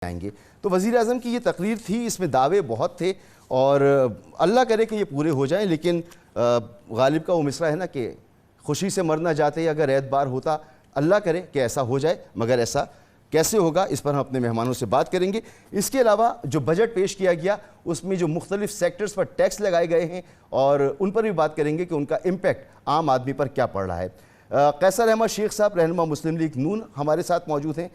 آئیں گے. تو وزیر اعظم کی یہ تقریر تھی, اس میں دعوے بہت تھے اور اللہ کرے کہ یہ پورے ہو جائیں, لیکن غالب کا وہ مصرع ہے نا کہ خوشی سے مرنا جاتے اگر اعتبار ہوتا, اللہ کرے کہ ایسا ہو جائے, مگر ایسا کیسے ہوگا اس پر ہم اپنے مہمانوں سے بات کریں گے. اس کے علاوہ جو بجٹ پیش کیا گیا اس میں جو مختلف سیکٹرز پر ٹیکس لگائے گئے ہیں اور ان پر بھی بات کریں گے کہ ان کا امپیکٹ عام آدمی پر کیا پڑ رہا ہے. قیصر احمد شیخ صاحب رہنما مسلم لیگ نون ہمارے ساتھ موجود ہیں,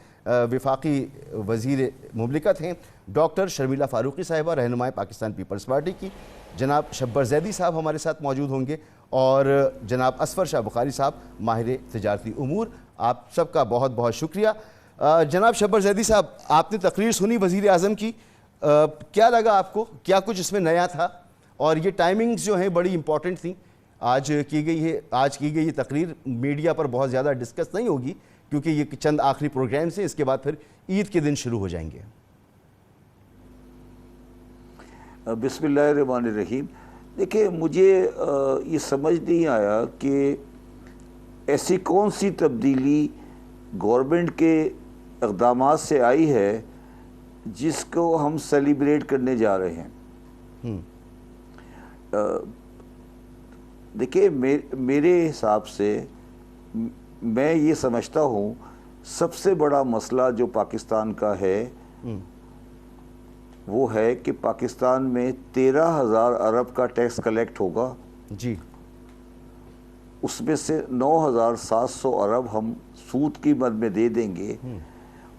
وفاقی وزیر مملکت ہیں. ڈاکٹر شرمیلہ فاروقی صاحبہ رہنمائے پاکستان پیپلز پارٹی کی. جناب شبر زیدی صاحب ہمارے ساتھ موجود ہوں گے اور جناب اسفر شاہ بخاری صاحب ماہر تجارتی امور. آپ سب کا بہت بہت شکریہ. جناب شبر زیدی صاحب, آپ نے تقریر سنی وزیر اعظم کی, کیا لگا آپ کو؟ کیا کچھ اس میں نیا تھا؟ اور یہ ٹائمنگز جو ہیں بڑی امپورٹنٹ تھیں. آج کی گئی یہ تقریر میڈیا پر بہت زیادہ ڈسکس نہیں ہوگی کیونکہ یہ چند آخری پروگرامز ہیں, اس کے بعد پھر عید کے دن شروع ہو جائیں گے. بسم اللہ الرحمن الرحیم. دیکھیں, مجھے یہ سمجھ نہیں آیا کہ ایسی کون سی تبدیلی گورنمنٹ کے اقدامات سے آئی ہے جس کو ہم سیلیبریٹ کرنے جا رہے ہیں. دیکھیں, میرے حساب سے میں یہ سمجھتا ہوں سب سے بڑا مسئلہ جو پاکستان کا ہے وہ ہے کہ پاکستان میں 13,000 ارب کا ٹیکس کلیکٹ ہوگا. جی. اس میں سے 9,700 ارب ہم سود کی مد میں دے دیں گے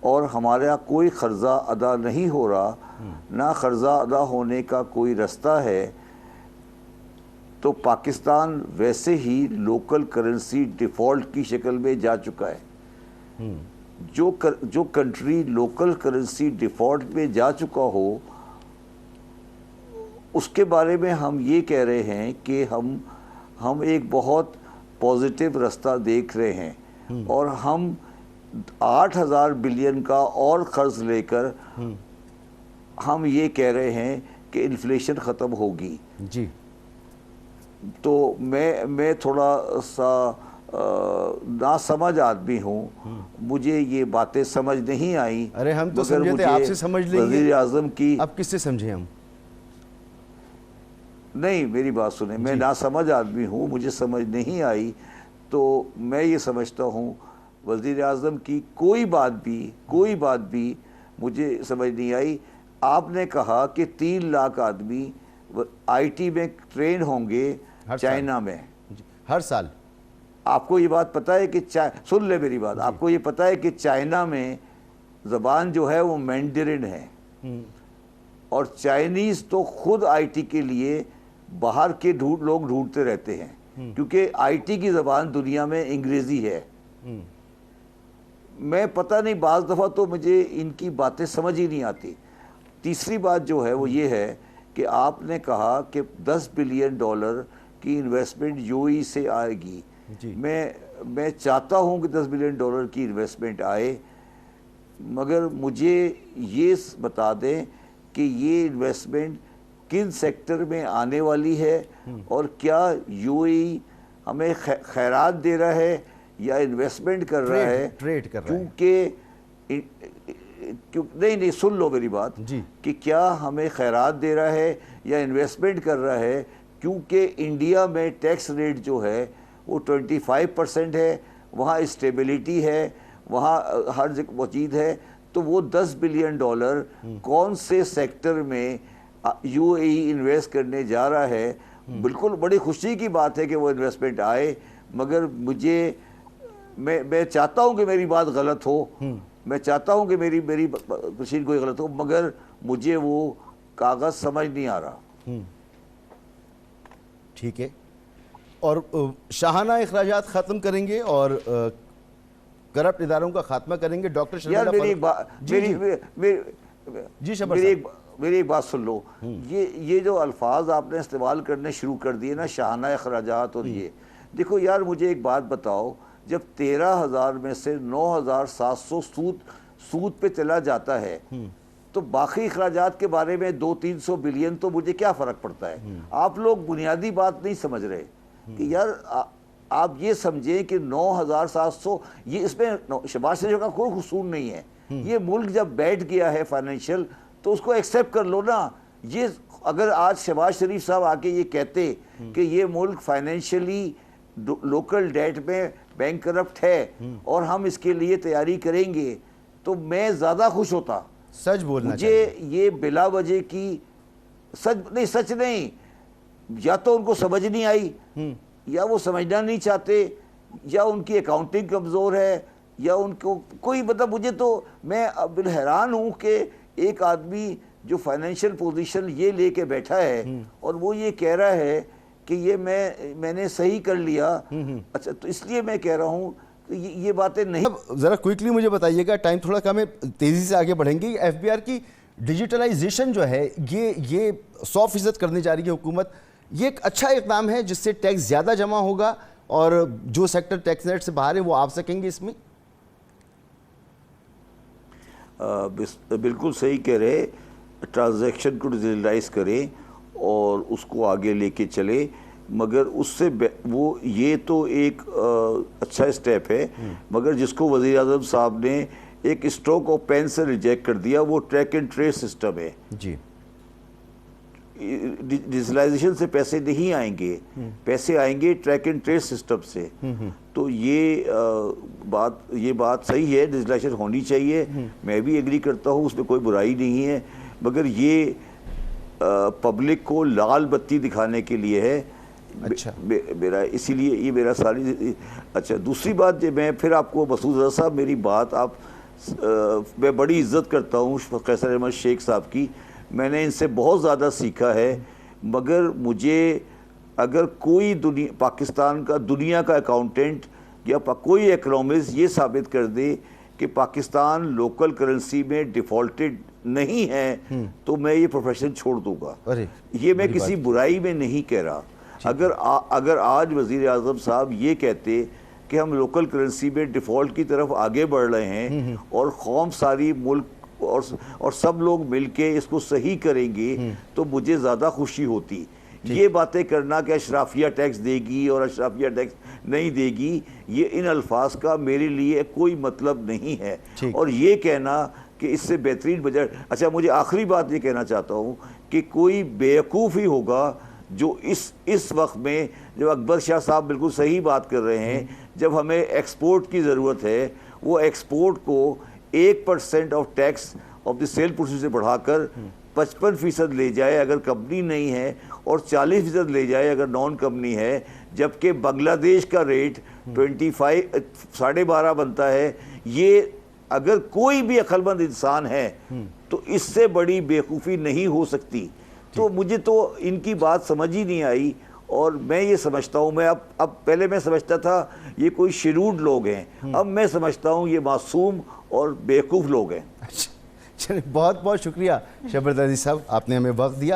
اور ہمارے یہاں کوئی قرضہ ادا نہیں ہو رہا, نہ قرضہ ادا ہونے کا کوئی رستہ ہے. تو پاکستان ویسے ہی لوکل کرنسی ڈیفالٹ کی شکل میں جا چکا ہے. جو کنٹری لوکل کرنسی ڈیفالٹ میں جا چکا ہو اس کے بارے میں ہم یہ کہہ رہے ہیں کہ ہم ایک بہت پازیٹیو رستہ دیکھ رہے ہیں اور ہم 8,000 بلین کا اور قرض لے کر ہم یہ کہہ رہے ہیں کہ انفلیشن ختم ہوگی. جی. تو میں تھوڑا سا ناسمجھ آدمی ہوں, مجھے یہ باتیں سمجھ نہیں آئیں. ارے ہم تو سمجھے تھے آپ سے سمجھ لیں گے. وزیر اعظم کی اب کس سے سمجھیں ہم؟ نہیں, میری بات سنیں, میں ناسمجھ آدمی ہوں, مجھے سمجھ نہیں آئی. تو میں یہ سمجھتا ہوں وزیر اعظم کی کوئی بات بھی مجھے سمجھ نہیں آئی. آپ نے کہا کہ 3 لاکھ آدمی آئی ٹی میں ٹرین ہوں گے چائنا میں ہر سال. آپ کو یہ بات پتہ ہے کہ سن لے میری بات, آپ کو یہ پتہ ہے کہ چائنا میں زبان جو ہے وہ مینڈرن ہے اور چائنیز تو خود آئی ٹی کے لیے باہر کے لوگ ڈھونڈتے رہتے ہیں کیونکہ آئی ٹی کی زبان دنیا میں انگریزی ہے. میں پتہ نہیں, بعض دفعہ تو مجھے ان کی باتیں سمجھ ہی نہیں آتی. تیسری بات جو ہے وہ یہ ہے کہ آپ نے کہا کہ $10 بلین کی انویسٹمنٹ یو ای سے آئے گی. میں چاہتا ہوں کہ $10 بلین کی انویسٹمنٹ آئے, مگر مجھے یہ بتا دیں کہ یہ انویسٹمنٹ کن سیکٹر میں آنے والی ہے اور کیا یو ای ہمیں خیرات دے رہا ہے یا انویسٹمنٹ کر رہا ہے. ٹریڈ کر رہا ہے. کیونکہ نہیں سن لو میری بات, کہ کیا ہمیں خیرات دے رہا ہے یا انویسٹمنٹ کر رہا ہے, کیونکہ انڈیا میں ٹیکس ریٹ جو ہے وہ 25% ہے, وہاں اسٹیبلٹی ہے, وہاں ہر جگہ موجود ہے. تو وہ $10 بلین کون سے سیکٹر میں یو اے ای انویسٹ کرنے جا رہا ہے. بالکل بڑی خوشی کی بات ہے کہ وہ انویسٹمنٹ آئے, مگر میں چاہتا ہوں کہ میری بات غلط ہو, میں چاہتا ہوں کہ میری مشین کوئی غلط ہو, مگر مجھے وہ کاغذ سمجھ نہیں آ رہا. ٹھیک ہے. اور شاہانہ اخراجات ختم کریں گے اور کرپٹ اداروں کا خاتمہ کریں گے. ڈاکٹر میری ایک بات سن لو. یہ جو الفاظ آپ نے استعمال کرنے شروع کر دیے نا, شاہانہ اخراجات, اور یہ دیکھو یار, مجھے ایک بات بتاؤ, جب 13,000 میں سے 9,700 سود پہ چلا جاتا ہے تو باقی اخراجات کے بارے میں 200-300 بلین تو مجھے کیا فرق پڑتا ہے. آپ لوگ بنیادی بات نہیں سمجھ رہے کہ یار آپ یہ سمجھیں کہ 9,700 یہ اس میں شہباز شریف کا کوئی قصور نہیں ہے. یہ ملک جب بیٹھ گیا ہے فائنینشیل تو اس کو ایکسیپٹ کر لو نا. یہ اگر آج شہباز شریف صاحب آ کے یہ کہتے کہ یہ ملک فائنینشیلی لوکل ڈیٹ میں بینک کرپٹ ہے اور ہم اس کے لیے تیاری کریں گے تو میں زیادہ خوش ہوتا. سچ بولنا مجھے یہ بلا وجہ کی سچ نہیں, یا تو ان کو سمجھ نہیں آئی, یا وہ سمجھنا نہیں چاہتے, یا ان کی اکاؤنٹنگ کمزور ہے, یا ان کو کوئی مطلب. مجھے تو میں اب حیران ہوں کہ ایک آدمی جو فائنینشیل پوزیشن یہ لے کے بیٹھا ہے اور وہ یہ کہہ رہا ہے کہ یہ میں نے صحیح کر لیا. اچھا, تو اس لیے میں کہہ رہا ہوں کہ یہ باتیں نہیں. ذرا کوئکلی مجھے بتائیے گا, ٹائم تھوڑا کم ہے, تیزی سے آگے بڑھیں گے. ایف بی آر کی ڈیجیٹلائزیشن جو ہے یہ 100% کرنے جا رہی ہے حکومت. یہ ایک اچھا اقدام ہے جس سے ٹیکس زیادہ جمع ہوگا اور جو سیکٹر ٹیکس نیٹ سے باہر ہے وہ آپ سکیں گے اس میں. بالکل صحیح کہہ رہے, ٹرانزیکشن کو ڈیجیٹلائز کریں اور اس کو آگے لے کے چلے, مگر اس سے وہ یہ تو ایک اچھا اسٹیپ ہے, مگر جس کو وزیر اعظم صاحب نے ایک اسٹروک آف پین سے ریجیکٹ کر دیا وہ ٹریک اینڈ ٹریس سسٹم ہے. جی, ڈیجیٹلائزیشن سے پیسے نہیں آئیں گے, پیسے آئیں گے ٹریک اینڈ ٹریس سسٹم سے. تو یہ بات صحیح ہے, ڈیجیٹلائزیشن ہونی چاہیے, میں بھی ایگری کرتا ہوں, اس میں کوئی برائی نہیں ہے, مگر یہ پبلک کو لال بتی دکھانے کے لیے ہے. اچھا, میرا اسی لیے یہ میرا ساری. اچھا, دوسری بات جو میں پھر آپ کو مسعود رضا صاحب میری بات میں بڑی عزت کرتا ہوں قیصر احمد شیخ صاحب کی, میں نے ان سے بہت زیادہ سیکھا ہے, مگر مجھے اگر کوئی پاکستان کا دنیا کا اکاؤنٹنٹ یا کوئی اکنامسٹ یہ ثابت کر دے کہ پاکستان لوکل کرنسی میں ڈیفالٹڈ نہیں ہے تو میں یہ پروفیشن چھوڑ دوں گا. یہ میں کسی برائی میں نہیں کہہ رہا. اگر آج وزیر اعظم صاحب یہ کہتے کہ ہم لوکل کرنسی میں ڈیفالٹ کی طرف آگے بڑھ رہے ہیں اور قوم ساری ملک اور سب لوگ مل کے اس کو صحیح کریں گے تو مجھے زیادہ خوشی ہوتی. یہ باتیں کرنا کہ اشرافیہ ٹیکس دے گی اور اشرافیہ ٹیکس نہیں دے گی, یہ ان الفاظ کا میرے لیے کوئی مطلب نہیں ہے. اور یہ کہنا کہ اس سے بہترین بجٹ. اچھا, مجھے آخری بات یہ کہنا چاہتا ہوں کہ کوئی بیوقوف ہی ہوگا جو اس وقت میں, جب اکبر شاہ صاحب بالکل صحیح بات کر رہے ہیں, جب ہمیں ایکسپورٹ کی ضرورت ہے, وہ ایکسپورٹ کو 1% of tax of the sale process سے بڑھا کر 55% لے جائے اگر کمپنی نہیں ہے, اور 40% لے جائے اگر نان کمپنی ہے, جبکہ بنگلہ دیش کا ریٹ 12.5 بنتا ہے. یہ اگر کوئی بھی عقل مند انسان ہے تو اس سے بڑی بیوقوفی نہیں ہو سکتی. تو مجھے تو ان کی بات سمجھ ہی نہیں آئی, اور میں یہ سمجھتا ہوں, میں اب پہلے میں سمجھتا تھا یہ کوئی شیروڈ لوگ ہیں, اب میں سمجھتا ہوں یہ معصوم اور بیوقوف لوگ ہیں. چلیے, بہت بہت شکریہ شبر عزیز صاحب, آپ نے ہمیں وقت دیا.